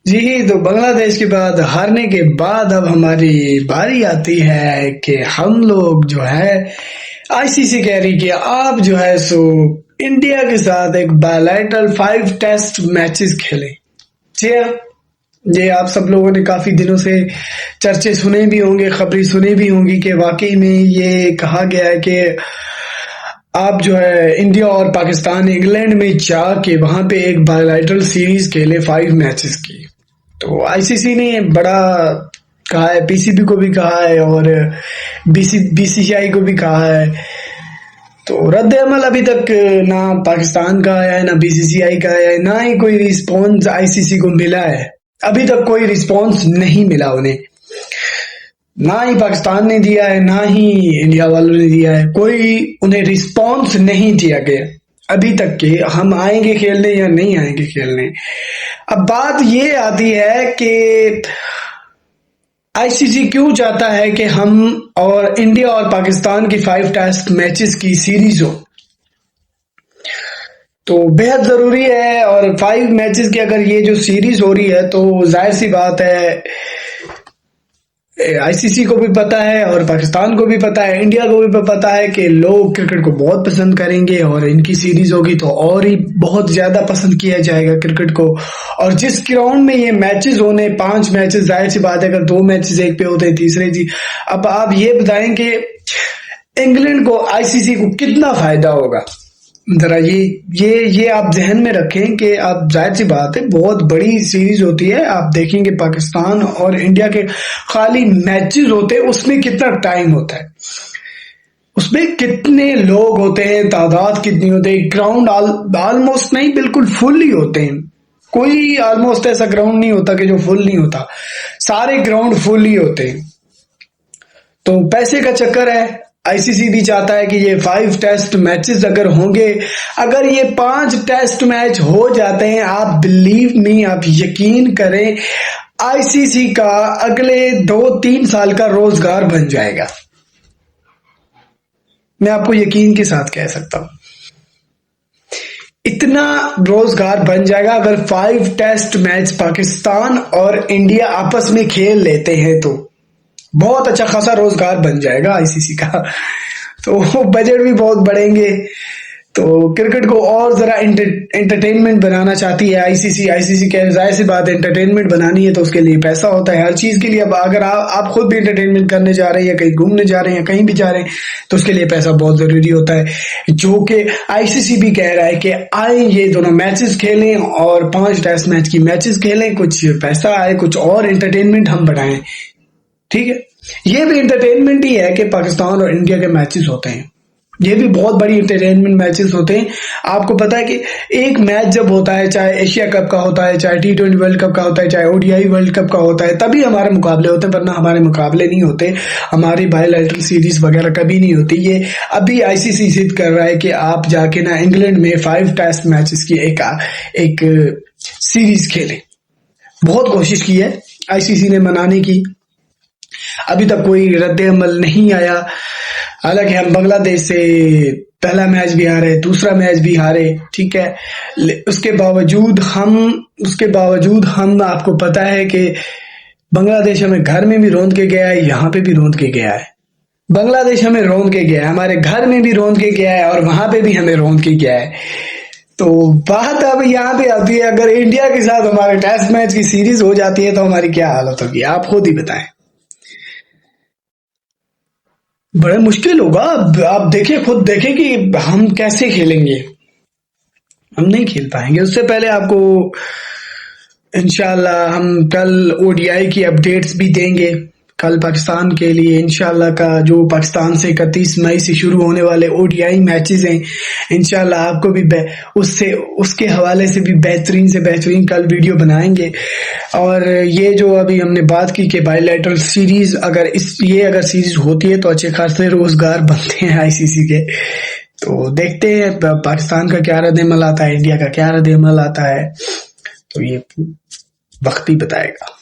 जी, तो बांग्लादेश के बाद हारने के बाद अब हमारी बारी आती है कि हम लोग जो है आईसीसी कह रही कि आप जो है सो इंडिया के साथ एक बायलैटरल 5 टेस्ट मैचेस खेलें। जी हाँ, ये आप सब लोगों ने काफी दिनों से चर्चे सुने भी होंगे, खबरें सुनी भी होंगी कि वाकई में ये कहा गया है कि आप जो है इंडिया और पाकिस्तान इंग्लैंड में जाके वहां पे एक बायलैटरल सीरीज खेले 5 मैचेस की। तो आईसीसी ने बड़ा कहा है, पीसीबी को भी कहा है और बीसीसीआई को भी कहा है। तो रद्द अमल अभी तक ना पाकिस्तान का आया है, ना बीसीसीआई का आया है, ना ही कोई रिस्पॉन्स आईसीसी को मिला है। अभी तक कोई रिस्पॉन्स नहीं मिला उन्हें, ना ही पाकिस्तान ने दिया है, ना ही इंडिया वालों ने दिया है। कोई उन्हें रिस्पॉन्स नहीं दिया गया अभी तक के हम आएंगे खेलने या नहीं आएंगे खेलने। अब बात ये आती है कि आईसीसी क्यों चाहता है कि हम और इंडिया और पाकिस्तान की 5 टेस्ट मैचेस की सीरीज हो। तो बेहद जरूरी है और 5 मैचेस की अगर ये जो सीरीज हो रही है तो जाहिर सी बात है आईसीसी को भी पता है और पाकिस्तान को भी पता है, इंडिया को भी पता है कि लोग क्रिकेट को बहुत पसंद करेंगे और इनकी सीरीज होगी तो और ही बहुत ज्यादा पसंद किया जाएगा क्रिकेट को। और जिस ग्राउंड में ये मैचेस होने 5 मैचेस, जाहिर सी बात है अगर 2 मैचेस एक पे होते हैं तीसरे जी। अब आप ये बताएं कि इंग्लैंड को आईसीसी को कितना फायदा होगा। जरा ये आप जहन में रखें कि आप जाहिर सी बात है बहुत बड़ी सीरीज होती है। आप देखेंगे पाकिस्तान और इंडिया के खाली मैचेस होते हैं, उसमें कितना टाइम होता है, उसमें कितने लोग होते हैं, तादाद कितनी होती है। ग्राउंड ऑलमोस्ट नहीं, बिल्कुल फुल ही होते हैं। कोई ऑलमोस्ट ऐसा ग्राउंड नहीं होता कि जो फुल नहीं होता, सारे ग्राउंड फुल ही होते हैं। तो पैसे का चक्कर है। आईसीसी भी चाहता है कि ये 5 टेस्ट मैचेस अगर होंगे, अगर ये 5 टेस्ट मैच हो जाते हैं, आप बिलीव मी, आप यकीन करें, आईसीसी का अगले 2-3 साल का रोजगार बन जाएगा। मैं आपको यकीन के साथ कह सकता हूं, इतना रोजगार बन जाएगा अगर 5 टेस्ट मैच पाकिस्तान और इंडिया आपस में खेल लेते हैं तो बहुत अच्छा खासा रोजगार बन जाएगा आईसीसी का। तो बजट भी बहुत बढ़ेंगे। तो क्रिकेट को और जरा एंटरटेनमेंट बनाना चाहती है आईसीसी। आईसीसी कह जाहिर सी बात है, एंटरटेनमेंट बनानी है तो उसके लिए पैसा होता है हर चीज के लिए। अब अगर आप खुद भी एंटरटेनमेंट करने जा रहे हैं या कहीं घूमने जा रहे हैं या कहीं भी जा रहे हैं तो उसके लिए पैसा बहुत जरूरी होता है, जो कि आईसीसी भी कह रहा है कि आए ये दोनों मैचेस खेलें और 5 टेस्ट मैच की मैचेस खेलें, कुछ पैसा आए, कुछ और एंटरटेनमेंट हम बढ़ाएं। ठीक है, ये भी एंटरटेनमेंट ही है कि पाकिस्तान और इंडिया के मैचेस होते हैं, ये भी बहुत बड़ी एंटरटेनमेंट मैचेस होते हैं। आपको पता है कि एक मैच जब होता है, चाहे एशिया कप का होता है, चाहे T20 वर्ल्ड कप का होता है, चाहे ओडीआई वर्ल्ड कप का होता है, तभी हमारे मुकाबले होते हैं, वरना हमारे मुकाबले नहीं होते। हमारी बायलैटरल सीरीज वगैरह कभी नहीं होती। ये अभी आईसीसी सिद्ध कर रहा है कि आप जाके ना इंग्लैंड में 5 टेस्ट मैचेस की एक सीरीज खेलें। बहुत कोशिश की है आईसीसी ने मनाने की, अभी तक कोई रद्द अमल नहीं आया। हालांकि हम बांग्लादेश से पहला मैच भी हारे, दूसरा मैच भी हारे, ठीक है। उसके बावजूद हम आपको पता है कि बांग्लादेश हमें घर में भी रौंद के गया है, यहाँ पे भी रौंद के गया है। बांग्लादेश हमें रौंद के गया है, हमारे घर में भी रौंद के गया है और वहां पे भी हमें रौंद के गया है। तो बात अब यहाँ पे आती है, अगर इंडिया के साथ हमारे टेस्ट मैच की सीरीज हो जाती है तो हमारी क्या हालत होगी, आप खुद ही बताएं। बड़ा मुश्किल होगा। आप देखिए, खुद देखें कि हम कैसे खेलेंगे। हम नहीं खेल पाएंगे। उससे पहले आपको इंशाल्लाह हम कल ओडीआई की अपडेट्स भी देंगे। कल पाकिस्तान के लिए इंशाल्लाह का जो पाकिस्तान से 31 मई से शुरू होने वाले ओडीआई मैचेस हैं, इंशाल्लाह आपको भी उसके हवाले से भी बेहतरीन से बेहतरीन कल वीडियो बनाएंगे। और ये जो अभी हमने बात की कि बायलैटरल सीरीज अगर सीरीज होती है तो अच्छे खासे रोजगार बनते हैं आईसीसी के। तो देखते हैं पाकिस्तान का क्या रद्द-ए-अमल आता है, इंडिया का क्या रद्द-ए-अमल आता है, तो ये वक्त ही बताएगा।